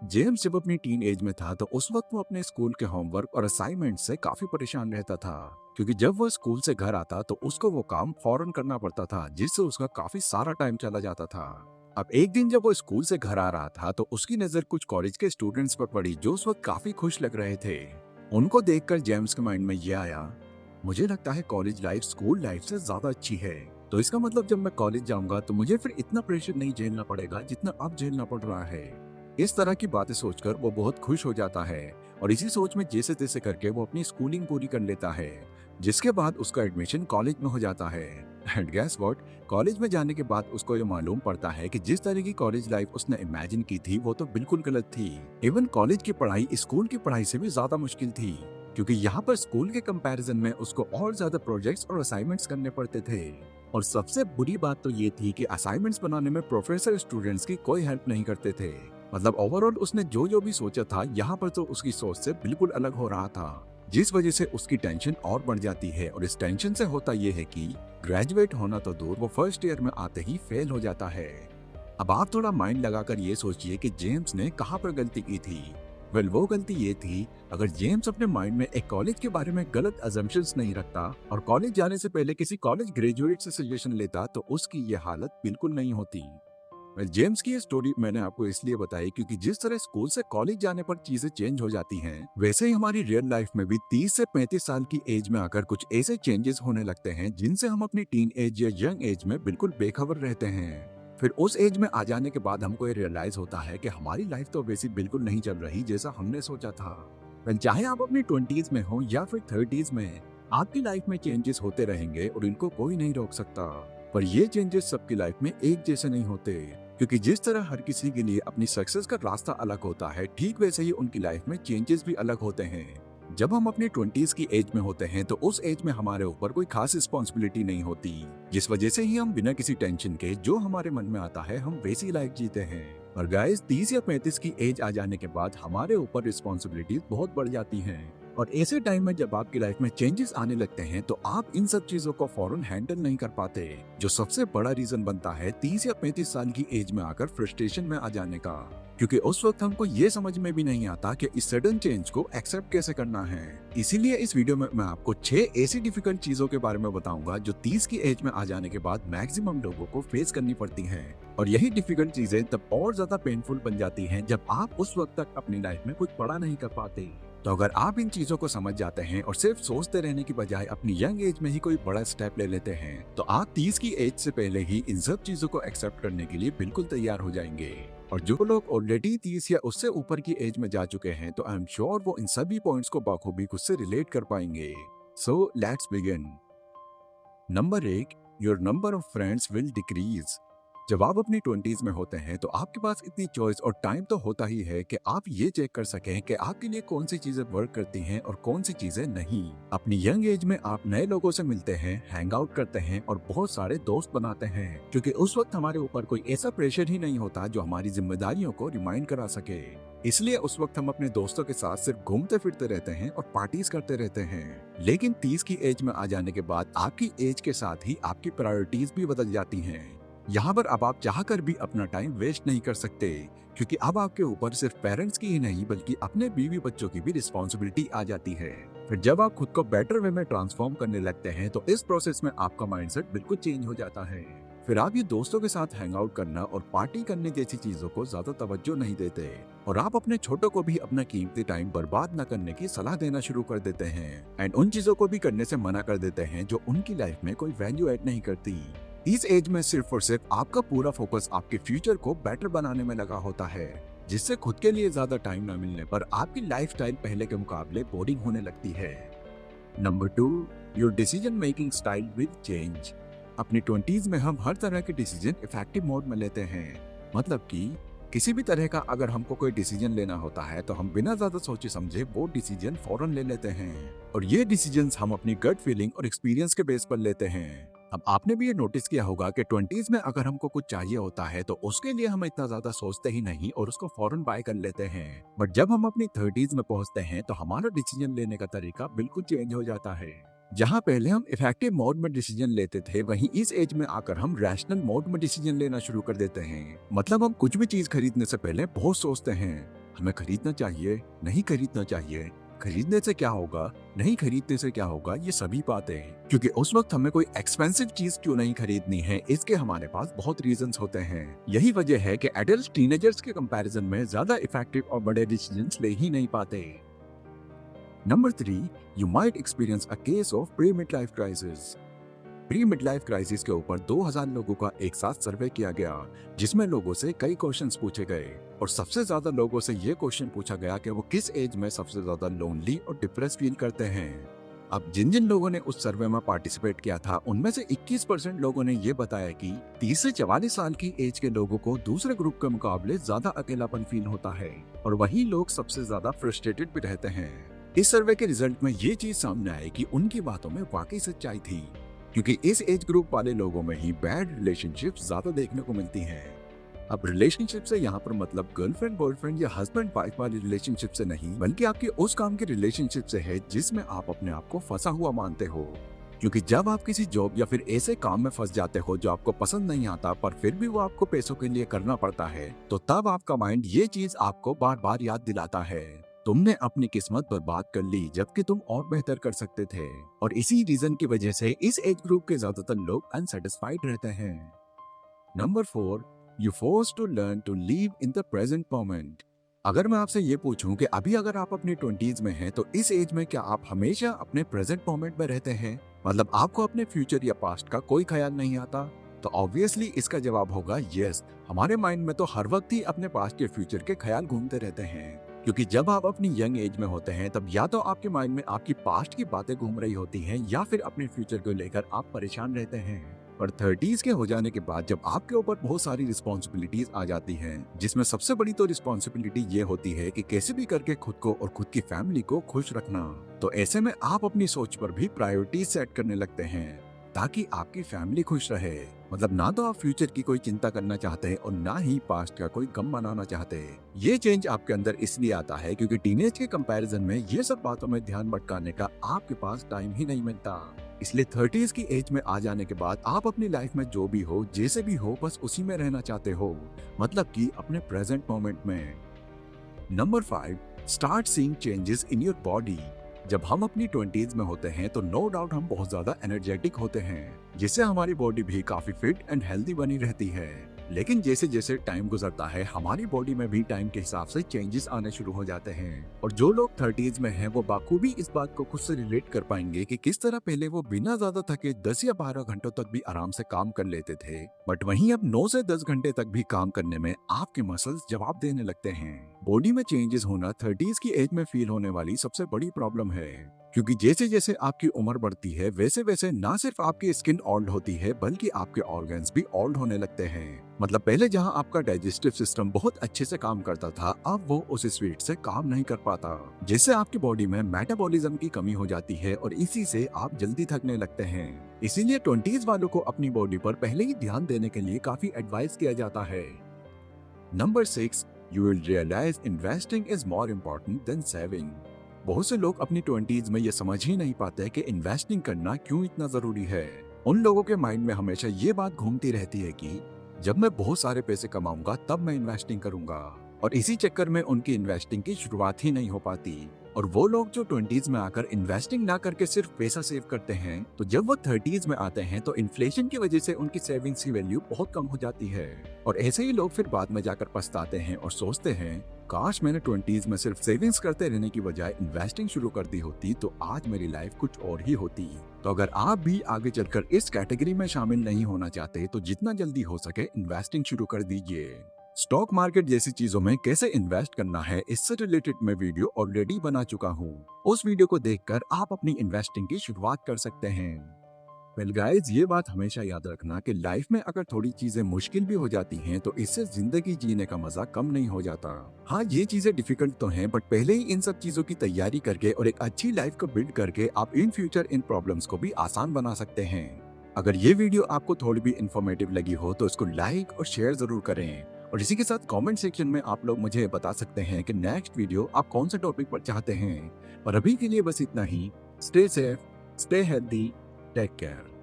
James जब अपनी teen age में था तो उस वक्त वो अपने स्कूल के होमवर्क और असाइनमेंट से काफी परेशान रहता था, क्योंकि जब वो स्कूल से घर आता तो उसको वो काम फौरन करना पड़ता था, जिससे उसका काफी सारा टाइम चला जाता था। अब एक दिन जब वो स्कूल से घर आ रहा था तो उसकी नजर कुछ कॉलेज के स्टूडेंट्स पर पड़ी जो उस वक्त काफी खुश लग रहे थे। उनको देखकर जेम्स के माइंड में ये आया, मुझे लगता है कॉलेज लाइफ स्कूल लाइफ से ज्यादा अच्छी है, तो इसका मतलब जब मैं कॉलेज जाऊंगा तो मुझे फिर इतना प्रेशर नहीं झेलना पड़ेगा जितना अब झेलना पड़ रहा है। इस तरह की बातें सोचकर वो बहुत खुश हो जाता है और इसी सोच में जैसे तैसे करके वो अपनी स्कूलिंग पूरी कर लेता है, जिसके बाद उसका एडमिशन कॉलेज में हो जाता है। एंड गेस व्हाट, कॉलेज में जाने के बाद उसको ये मालूम पड़ता है कि जिस तरह की कॉलेज लाइफ उसने इमेजिन की थी वो तो बिल्कुल गलत थी। इवन कॉलेज की पढ़ाई स्कूल की पढ़ाई से भी ज्यादा मुश्किल थी, क्योंकि यहाँ पर स्कूल के कंपैरिजन में उसको और ज्यादा प्रोजेक्ट्स और असाइनमेंट्स करने पड़ते थे। और सबसे बुरी बात तो ये थी कि असाइनमेंट्स बनाने में प्रोफेसर स्टूडेंट्स की कोई हेल्प नहीं करते थे। मतलब ओवरऑल उसने जो जो भी सोचा था यहाँ पर तो उसकी सोच से बिल्कुल अलग हो रहा था, जिस वजह से उसकी टेंशन और बढ़ जाती है। और इस टेंशन से होता यह है कि ग्रेजुएट होना तो दूर, वो फर्स्ट ईयर में आते ही फेल हो जाता है। अब आप थोड़ा माइंड लगाकर ये सोचिए कि जेम्स ने कहाँ पर गलती की थी। वो गलती ये थी, अगर जेम्स अपने माइंड में एक कॉलेज के बारे में गलत अजम्पशंस नहीं रखता और कॉलेज जाने से पहले किसी कॉलेज ग्रेजुएट से सजेशन लेता तो उसकी ये हालत बिल्कुल नहीं होती। जेम्स की ये स्टोरी मैंने आपको इसलिए बताई क्योंकि जिस तरह स्कूल से कॉलेज जाने पर चीजें चेंज हो जाती हैं, वैसे ही हमारी रियल लाइफ में भी 30 से 35 साल की एज में आकर कुछ ऐसे चेंजेस होने लगते हैं जिनसे हम अपनी टीन एज या यंग एज में बिल्कुल बेखबर रहते हैं। फिर उस एज में आ जाने के बाद हमको ये रियलाइज होता है कि हमारी लाइफ तो वैसी बिल्कुल नहीं चल रही जैसा हमने सोचा था। चाहे आप अपनी 20s में हो या फिर 30s में, आपकी लाइफ में चेंजेस होते रहेंगे और इनको कोई नहीं रोक सकता। पर ये चेंजेस सबकी लाइफ में एक जैसे नहीं होते, क्योंकि जिस तरह हर किसी के लिए अपनी सक्सेस का रास्ता अलग होता है, ठीक वैसे ही उनकी लाइफ में चेंजेस भी अलग होते हैं। जब हम अपनी 20s की एज में होते हैं तो उस एज में हमारे ऊपर कोई खास रिस्पॉन्सिबिलिटी नहीं होती, जिस वजह से ही हम बिना किसी टेंशन के जो हमारे मन में आता है हम वैसी लाइफ जीते हैं। और गाइस, 30 या 35 की एज आ जाने के बाद हमारे ऊपर रिस्पॉन्सिबिलिटीज बहुत बढ़ जाती हैं। और ऐसे टाइम में जब आपकी लाइफ में चेंजेस आने लगते हैं तो आप इन सब चीजों को फौरन हैंडल नहीं कर पाते, जो सबसे बड़ा रीजन बनता है 30 या 35 साल की एज में आकर फ्रस्ट्रेशन में आ जाने का, क्योंकि उस वक्त हमको ये समझ में भी नहीं आता कि इस सडन चेंज को एक्सेप्ट कैसे करना है। इसीलिए इस वीडियो में मैं आपको 6 ऐसी डिफिकल्ट चीजों के बारे में बताऊंगा जो 30 की एज में आ जाने के बाद मैक्सिमम लोगों को फेस करनी पड़ती हैं। और यही डिफिकल्ट चीजें तब और ज्यादा पेनफुल बन जाती हैं जब आप उस वक्त तक अपनी लाइफ में कुछ बड़ा नहीं कर पाते। तो अगर आप इन चीजों को समझ जाते हैं और सिर्फ सोचते रहने की बजाय अपनी यंग एज में ही कोई बड़ा स्टेप ले लेते हैं, तो आप 30 की एज से पहले ही इन सब चीजों को एक्सेप्ट करने के लिए बिल्कुल तैयार हो जाएंगे। और जो लोग ऑलरेडी 30 या उससे ऊपर की एज में जा चुके हैं तो आई एम श्योर वो इन सभी पॉइंट्स को बखूबी खुद से रिलेट कर पाएंगे। So let's begin. Number 1, your number of friends will decrease. जब आप अपनी 20s में होते हैं तो आपके पास इतनी चॉइस और टाइम तो होता ही है कि आप ये चेक कर सकें कि आपके लिए कौन सी चीजें वर्क करती हैं और कौन सी चीजें नहीं। अपनी यंग एज में आप नए लोगों से मिलते हैं, हैंग आउट करते हैं और बहुत सारे दोस्त बनाते हैं, क्योंकि उस वक्त हमारे ऊपर कोई ऐसा प्रेशर ही नहीं होता जो हमारी जिम्मेदारियों को रिमाइंड करा सके। इसलिए उस वक्त हम अपने दोस्तों के साथ सिर्फ घूमते फिरते रहते हैं और पार्टीज करते रहते हैं। लेकिन 30 की एज में आ जाने के बाद आपकी एज के साथ ही आपकी प्रायोरिटीज भी बदल जाती हैं। यहाँ पर अब आप चाहकर भी अपना टाइम वेस्ट नहीं कर सकते, क्योंकि अब आपके ऊपर सिर्फ पेरेंट्स की ही नहीं बल्कि अपने बीवी बच्चों की भी रिस्पॉन्सिबिलिटी आ जाती है। फिर जब आप खुद को बेटर वे में ट्रांसफॉर्म करने लगते हैं तो इस प्रोसेस में आपका माइंडसेट बिल्कुल चेंज हो जाता है। फिर आप ये दोस्तों के साथ हैंग आउट करना और पार्टी करने जैसी चीजों को ज्यादा तवज्जो नहीं देते, और आप अपने छोटों को भी अपना कीमती टाइम बर्बाद न करने की सलाह देना शुरू कर देते हैं एंड उन चीजों को भी करने से मना कर देते हैं जो उनकी लाइफ में कोई वैल्यू ऐड नहीं करती। इस एज में सिर्फ और सिर्फ आपका पूरा फोकस आपके फ्यूचर को बेटर बनाने में लगा होता है, जिससे खुद के लिए ज्यादा टाइम न मिलने पर आपकी लाइफस्टाइल पहले के मुकाबले बोरिंग होने लगती है। Number 2, your decision making style will change. अपनी 20s में हम हर तरह के डिसीजन इफेक्टिव मोड में लेते हैं। मतलब कि किसी भी तरह का अगर हमको कोई डिसीजन लेना होता है तो हम बिना ज्यादा सोचे समझे वो डिसीजन फौरन ले लेते हैं, और ये डिसीजंस हम अपनी गट फीलिंग और एक्सपीरियंस के बेस पर लेते हैं। अब आपने भी ये नोटिस किया होगा कि 20s में अगर हमको कुछ चाहिए होता है तो उसके लिए हम इतना ज्यादा सोचते ही नहीं और उसको फौरन बाय कर लेते हैं। बट जब हम अपनी 30s में पहुंचते हैं तो हमारा डिसीजन लेने का तरीका बिल्कुल चेंज हो जाता है। जहां पहले हम इफेक्टिव मोड में डिसीजन लेते थे, वहीं इस एज में आकर हम रैशनल मोड में डिसीजन लेना शुरू कर देते हैं। मतलब हम कुछ भी चीज खरीदने से पहले बहुत सोचते हैं, हमें खरीदना चाहिए, नहीं खरीदना चाहिए, खरीदने से क्या होगा, नहीं खरीदने से क्या होगा, ये सभी बातें। क्योंकि उस वक्त हमें कोई एक्सपेंसिव चीज क्यों नहीं खरीदनी है, इसके हमारे पास बहुत रीजंस होते हैं। यही वजह है कि एडल्ट टीनेजर्स के कंपैरिजन में ज्यादा इफेक्टिव और बड़े डिसीजंस ले ही नहीं पाते। Number 3, you might experience a case of pre mid life crisis. Pre mid life crisis के ऊपर 2000 लोगों का एक साथ सर्वे किया गया, जिसमें लोगों से कई क्वेश्चंस पूछे गए और सबसे ज्यादा लोगों से ये क्वेश्चन पूछा गया कि वो किस एज में सबसे ज्यादा लोनली और डिप्रेस फील करते हैं। अब जिन जिन लोगों ने उस सर्वे में पार्टिसिपेट किया था, उनमें से 21% लोगों ने ये बताया कि 30 से 44 साल की एज के लोगों को दूसरे ग्रुप के मुकाबले ज्यादा अकेलापन फील होता है और वही लोग सबसे ज्यादा फ्रस्ट्रेटेड भी रहते हैं। इस सर्वे के रिजल्ट में ये चीज सामने आई कि उनकी बातों में वाकई सच्चाई थी, क्योंकि इस एज ग्रुप वाले लोगों में ही बैड रिलेशनशिप ज्यादा देखने को मिलती हैं। अब रिलेशनशिप से यहाँ पर मतलब गर्लफ्रेंड बॉयफ्रेंड या हस्बैंड वाइफ वाली रिलेशनशिप से नहीं, बल्कि आपके उस काम की रिलेशनशिप से है जिसमें आप अपने आप को फंसा हुआ मानते हो। क्योंकि जब आप किसी जॉब या फिर ऐसे काम में फंस जाते हो जो आपको पसंद नहीं आता, पर फिर भी वो आपको पैसों के लिए करना पड़ता है, तो तब आपका माइंड ये चीज आपको बार बार याद दिलाता है, तुमने अपनी किस्मत बर्बाद कर ली जबकि तुम और बेहतर कर सकते थे। और इसी रीजन की वजह से इस एज ग्रुप के ज्यादातर लोग अनसेटिस्फाइड रहते हैं। Number 4, you force to learn to live in the present moment. अगर मैं आपसे ये पूछूं कि अभी अगर आप अपनी 20s में हैं, तो इस एज में क्या आप हमेशा अपने प्रेजेंट मोमेंट में रहते हैं, मतलब आपको अपने फ्यूचर या पास्ट का कोई ख्याल नहीं आता? तो ऑब्वियसली इसका जवाब होगा यस। हमारे माइंड में तो हर वक्त ही अपने पास्ट या फ्यूचर के ख्याल घूमते रहते हैं, क्योंकि जब आप अपनी यंग एज में होते हैं तब या तो आपके माइंड में आपकी पास्ट की बातें घूम रही होती हैं या फिर अपने फ्यूचर को लेकर आप परेशान रहते हैं। पर 30s के हो जाने के बाद जब आपके ऊपर बहुत सारी रिस्पॉन्सिबिलिटीज आ जाती हैं, जिसमें सबसे बड़ी तो रिस्पॉन्सिबिलिटी ये होती है कि कैसे भी करके खुद को और खुद की फैमिली को खुश रखना, तो ऐसे में आप अपनी सोच पर भी प्रायोरिटीज सेट करने लगते हैं ताकि आपकी फैमिली खुश रहे। मतलब ना तो आप फ्यूचर की कोई चिंता करना चाहते और ना ही पास्ट का कोई गम मनाना चाहते। ये चेंज आपके अंदर इसलिए आता है क्योंकि टीनेज के कंपैरिजन में ये सब बातों में ध्यान भटकाने का आपके पास टाइम ही नहीं मिलता। इसलिए 30s की एज में आ जाने के बाद आप अपनी लाइफ में जो भी हो, जैसे भी हो, बस उसी में रहना चाहते हो, मतलब कि अपने प्रेजेंट मोमेंट में। Number 5, start seeing changes in your body. जब हम अपनी 20s में होते हैं तो नो डाउट हम बहुत ज्यादा एनर्जेटिक होते हैं, जिससे हमारी बॉडी भी काफी फिट एंड हेल्दी बनी रहती है। लेकिन जैसे जैसे टाइम गुजरता है, हमारी बॉडी में भी टाइम के हिसाब से चेंजेस आने शुरू हो जाते हैं। और जो लोग 30s में हैं, वो बाखूबी इस बात को खुद से रिलेट कर पाएंगे कि किस तरह पहले वो बिना ज्यादा थके 10 या 12 घंटों तक भी आराम से काम कर लेते थे, बट वहीं अब 9 से 10 घंटे तक भी काम करने में आपके मसल्स जवाब देने लगते हैं। बॉडी में चेंजेस होना 30s की एज में फील होने वाली सबसे बड़ी प्रॉब्लम है, क्योंकि जैसे जैसे आपकी उम्र बढ़ती है वैसे वैसे ना सिर्फ आपकी स्किन ओल्ड होती है, बल्कि आपके ऑर्गन्स भी ओल्ड होने लगते हैं। मतलब पहले जहां आपका डाइजेस्टिव सिस्टम बहुत अच्छे से काम करता था, अब वो उस स्पीड से काम नहीं कर पाता, जिससे आपकी बॉडी में मेटाबॉलिज्म की कमी हो जाती है और इसी से आप जल्दी थकने लगते हैं। इसीलिए 20s वालों को अपनी बॉडी पर पहले ही ध्यान देने के लिए काफी एडवाइस किया जाता है। Number 6, you will realise investing is more important than saving. बहुत से लोग अपनी 20s में ये समझ ही नहीं पाते कि इन्वेस्टिंग करना क्यों इतना जरूरी है। उन लोगों के माइंड में हमेशा ये बात घूमती रहती है कि जब मैं बहुत सारे पैसे कमाऊंगा तब मैं इन्वेस्टिंग करूंगा, और इसी चक्कर में उनकी इन्वेस्टिंग की शुरुआत ही नहीं हो पाती। और वो लोग जो 20s में आकर इन्वेस्टिंग ना करके सिर्फ पैसा सेव करते हैं, तो जब वो 30s में आते हैं तो इन्फ्लेशन की वजह से उनकी सेविंग्स की वैल्यू बहुत कम हो जाती है। और ऐसे ही लोग फिर बाद में जाकर पछताते हैं और सोचते हैं, काश मैंने 20s में सिर्फ सेविंग्स करते रहने की बजाय इन्वेस्टिंग शुरू कर दी होती तो आज मेरी लाइफ कुछ और ही होती। तो अगर आप भी आगे चलकर इस कैटेगरी में शामिल नहीं होना चाहते तो जितना जल्दी हो सके इन्वेस्टिंग शुरू कर दीजिए। स्टॉक मार्केट जैसी चीजों में कैसे इन्वेस्ट करना है, इससे रिलेटेड मैं वीडियो ऑलरेडी बना चुका हूँ। उस वीडियो को देखकर आप अपनी इन्वेस्टिंग की शुरुआत कर सकते हैं। वेल गाइस, ये बात हमेशा याद रखना कि लाइफ में अगर थोड़ी चीजें मुश्किल भी हो जाती हैं तो इससे जिंदगी जीने का मजा कम नहीं हो जाता। हाँ, ये चीजें डिफिकल्ट तो हैं, बट पहले ही इन सब चीजों की तैयारी करके और एक अच्छी लाइफ को बिल्ड करके आप इन फ्यूचर इन प्रॉब्लम्स को भी आसान बना सकते हैं। अगर ये वीडियो आपको थोड़ी भी इंफॉर्मेटिव लगी हो तो इसको लाइक और शेयर जरूर करें, और इसी के साथ कमेंट सेक्शन में आप लोग मुझे बता सकते हैं कि नेक्स्ट वीडियो आप कौन से टॉपिक पर चाहते हैं। और अभी के लिए बस इतना ही। Stay safe, stay healthy, take care.